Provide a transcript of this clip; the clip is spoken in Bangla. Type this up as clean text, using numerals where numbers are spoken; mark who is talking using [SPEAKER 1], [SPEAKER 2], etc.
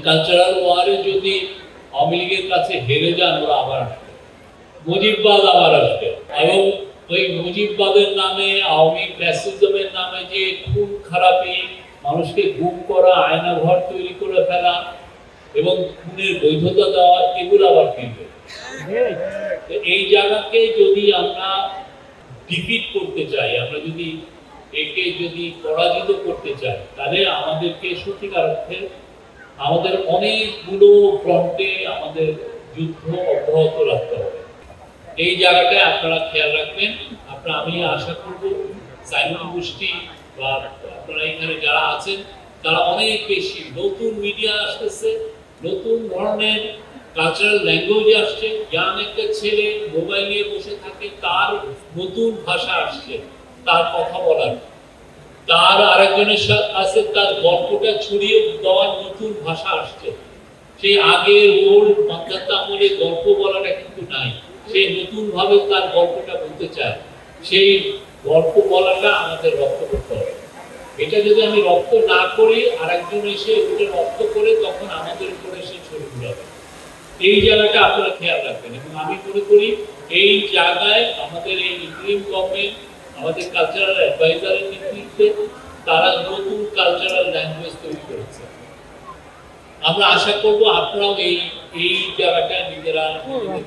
[SPEAKER 1] কালচারাল ওয়ারে যদি আওয়ামী লীগের কাছে হেরে যান ওরা আবার আসবে, মুজিববাদ আবার আসবে। এবং ওই মুজিববাদের নামে, আওয়ামী ফ্যাসিজমের নামে যে খুন খারাপি, মানুষকে গুম করা, আয়না ঘর তৈরি করে ফেলা এবং খুনের বৈধতা দেওয়া, এগুলো আবার ফিরবে। এই জায়গাকে যদি আমরা ডিফিট করতে চাই, আমরা যদি একে যদি পরাজিত করতে চাই, তাহলে আমাদেরকে সত্যিকার অর্থে আমাদের অনেকগুলো ফ্রন্টে আমাদের যুদ্ধ অব্যাহত রাখতে হবে। এই জায়গাটায় আপনারা খেয়াল রাখবেন। আমি আশা করব সাইমন গোষ্ঠী বা আপনারা এখানে যারা আছেন তারা অনেক বেশি নতুন মিডিয়া আসতেছে, নতুন ধরনের কালচারাল ল্যাঙ্গুয়েজ আসছে। ইয়াং একটা ছেলে মোবাইল নিয়ে বসে থাকে, তার নতুন ভাষা আসছে, তার কথা বলার, তার আরেকজনের কাছে তার গল্পটা ছড়িয়ে দেওয়ার নতুন ভাষা আসছে। সেই আগের ওল্ড পাঞ্জাব আমলের গল্প বলাটা কিন্তু নাই, সে নতুন ভাবে তার গল্পটা বলতে চায়। সেই গল্প বলাটা আমাদের রপ্ত করতে হবে। এটা যদি আমি রপ্ত না করি, আরেকজন এসে ওটা রপ্ত করে তখন আমাদের উপরে সে ছড়ি ঘুরাবে। এই জায়গাটা আপনারা খেয়াল রাখবেন। এবং আমি মনে করি এই জায়গায় আমাদের এই ইন্টারিম গভর্নমেন্ট, আমাদের কালচারাল অ্যাডভাইজারের নেতৃত্বে তারা নতুন কালচারাল ল্যাঙ্গুয়েজ তৈরি করেছে। আমরা আশা করব আপনারাও এই জায়গাটা নিজেরা করবেন।